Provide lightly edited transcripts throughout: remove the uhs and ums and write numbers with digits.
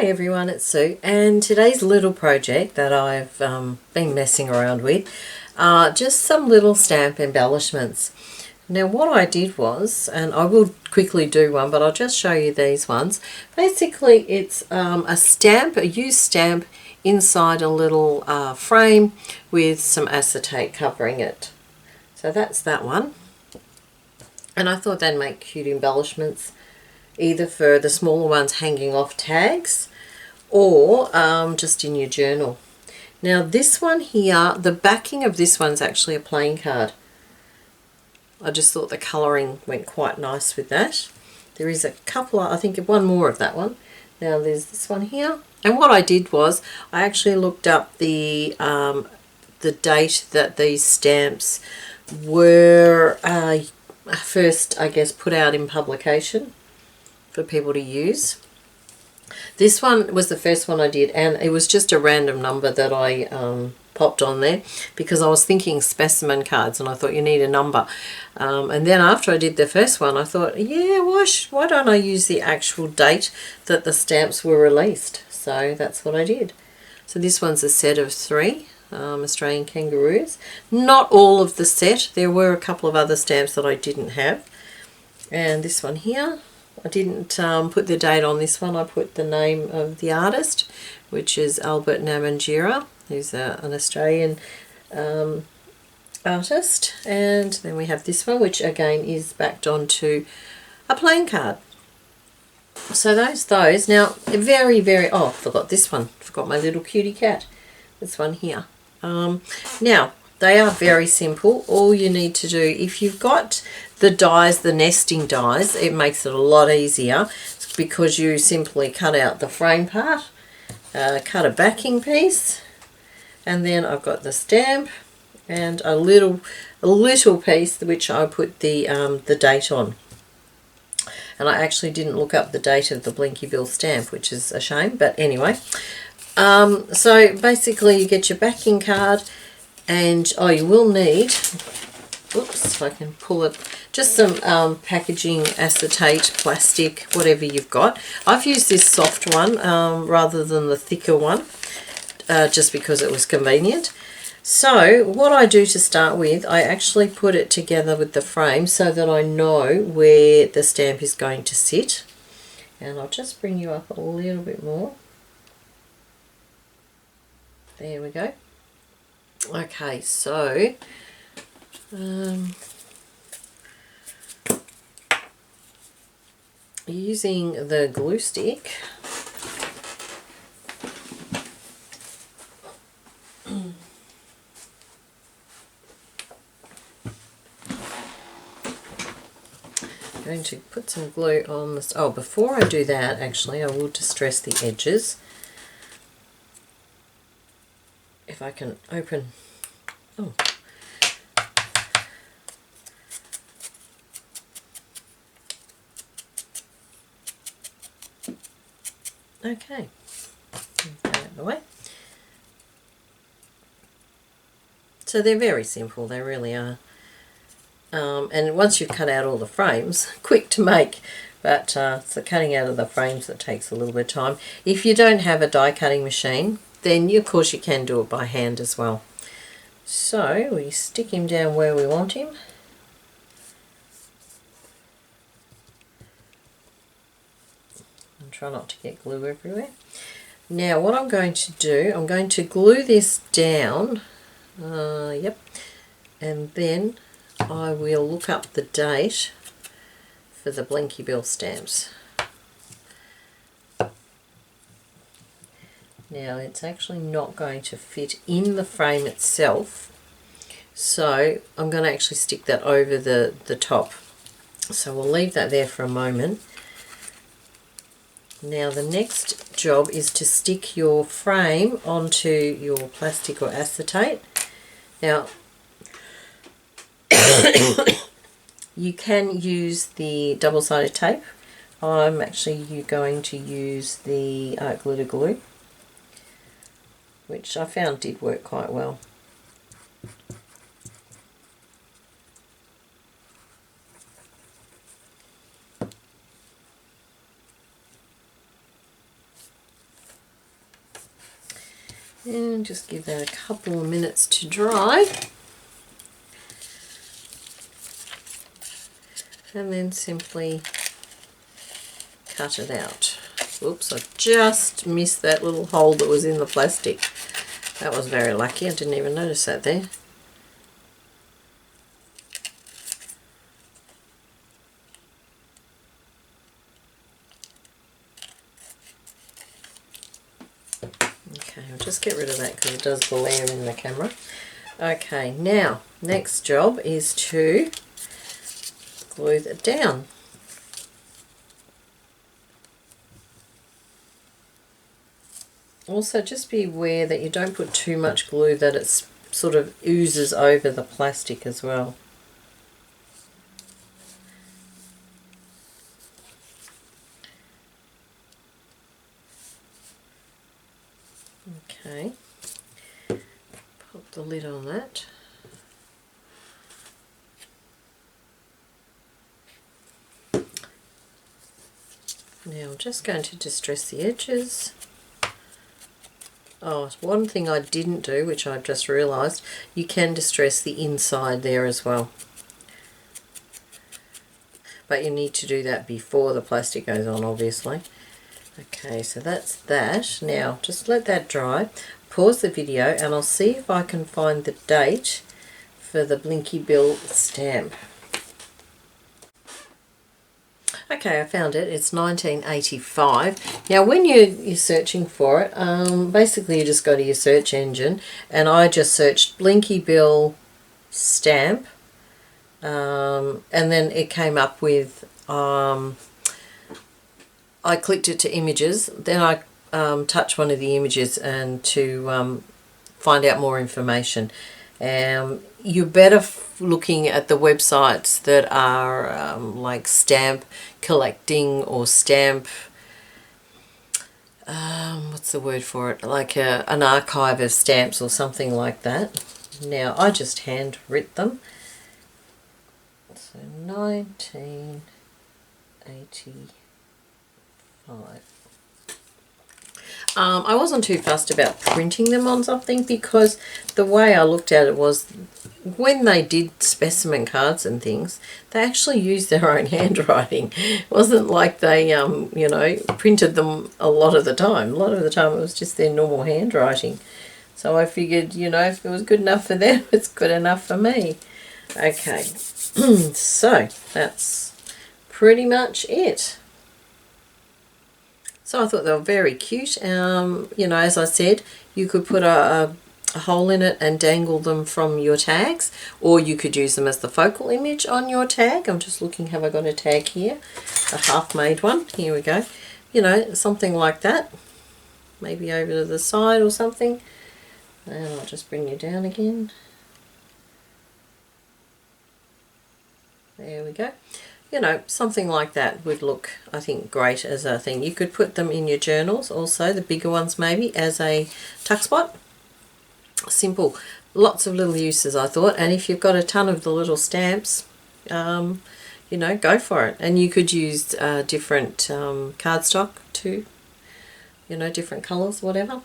everyone, it's Sue, and today's little project that I've been messing around with are just some little stamp embellishments. Now what I did was, and I will quickly do one, but I'll just show you these ones. Basically it's a stamp, a used stamp inside a little frame with some acetate covering it. So that's that one. And I thought they'd make cute embellishments, either for the smaller ones hanging off tags or just in your journal. Now this one here, the backing of this one's actually a playing card. I just thought the colouring went quite nice with that. There is a couple, I think one more of that one. Now there's this one here. And what I did was I actually looked up the date that these stamps were first, I guess, put out in publication for people to use. This one was the first one I did, and it was just a random number that I popped on there because I was thinking specimen cards, and I thought you need a number. And then after I did the first one, I thought, yeah, why don't I use the actual date that the stamps were released? So that's what I did. So this one's a set of 3 Australian kangaroos. Not all of the set. There were a couple of other stamps that I didn't have. And this one here, I didn't put the date on this one. I put the name of the artist, which is Albert Namanjira, who's an Australian artist. And then we have this one, which again is backed onto a playing card. So those. Now, very, oh, I forgot this one. Forgot my little cutie cat. This one here. Now, they are very simple. All you need to do, if you've got the dies, the nesting dies, it makes it a lot easier because you simply cut out the frame part, cut a backing piece, and then I've got the stamp and a little piece which I put the date on. And I actually didn't look up the date of the Blinky Bill stamp, which is a shame, but anyway. So basically you get your backing card, and you will need, oops, if I can pull it, just some packaging, acetate, plastic, whatever you've got. I've used this soft one rather than the thicker one, just because it was convenient. So what I do to start with, I actually put it together with the frame so that I know where the stamp is going to sit. And I'll just bring you up a little bit more. There we go. Okay, so using the glue stick, I'm going to put some glue on this. Oh, before I do that, actually, I will distress the edges. If I can open, oh. Okay, move that out of the way. So they're very simple, they really are. And once you've cut out all the frames, quick to make, but it's the cutting out of the frames that takes a little bit of time. If you don't have a die cutting machine, then of course you can do it by hand as well. So we stick him down where we want him. And try not to get glue everywhere. Now what I'm going to do, I'm going to glue this down, yep, and then I will look up the date for the Blinky Bill stamps. Now it's actually not going to fit in the frame itself, so I'm going to actually stick that over the top. So we'll leave that there for a moment. Now the next job is to stick your frame onto your plastic or acetate. Now you can use the double-sided tape. I'm actually going to use the art glitter glue, which I found did work quite well. And just give that a couple of minutes to dry. And then simply cut it out. Oops, I just missed that little hole that was in the plastic. That was very lucky, I didn't even notice that there. Okay, I'll just get rid of that because it does glare in the camera. Okay, now, next job is to glue that down. Also, just be aware that you don't put too much glue that it sort of oozes over the plastic as well. Okay, pop the lid on that. Now I'm just going to distress the edges. Oh, one thing I didn't do, which I've just realised, you can distress the inside there as well. But you need to do that before the plastic goes on, obviously. Okay, so that's that. Now, just let that dry. Pause the video and I'll see if I can find the date for the Blinky Bill stamp. Okay, I found it. It's 1985. Now, when you're searching for it, basically you just go to your search engine, and I just searched Blinky Bill stamp, and then it came up with, I clicked it to images, then I touched one of the images and to find out more information. You're better looking at the websites that are like stamp collecting or stamp, what's the word for it, like an archive of stamps or something like that. Now I just hand writ them. So 1985. I wasn't too fussed about printing them on something because the way I looked at it was when they did specimen cards and things, they actually used their own handwriting. It wasn't like they, you know, printed them a lot of the time. A lot of the time it was just their normal handwriting. So I figured, you know, if it was good enough for them, it's good enough for me. Okay, so that's pretty much it. So I thought they were very cute. You know, as I said, you could put a hole in it and dangle them from your tags, or you could use them as the focal image on your tag. I'm just looking, have I got a tag here? A half-made one. Here we go. You know, something like that. Maybe over to the side or something. And I'll just bring you down again. There we go. You know, something like that would look, I think, great as a thing. You could put them in your journals also, the bigger ones maybe, as a tuck spot. Simple. Lots of little uses, I thought. And if you've got a ton of the little stamps, you know, go for it. And you could use different cardstock too. You know, different colours, whatever.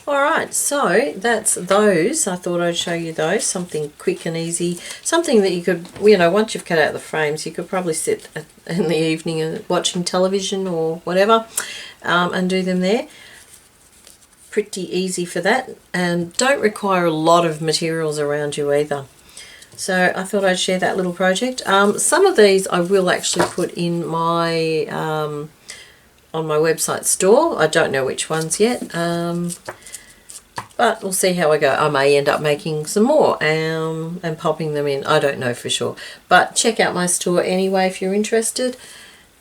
Alright, so that's those. I thought I'd show you those. Something quick and easy. Something that you could, you know, once you've cut out the frames, you could probably sit in the evening watching television or whatever and do them there. Pretty easy for that. And don't require a lot of materials around you either. So I thought I'd share that little project. Some of these I will actually put in my on my website store. I don't know which ones yet. But we'll see how I go. I may end up making some more and popping them in. I don't know for sure. But check out my store anyway if you're interested.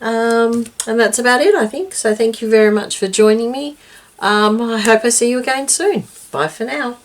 And that's about it, I think. So thank you very much for joining me. I hope I see you again soon. Bye for now.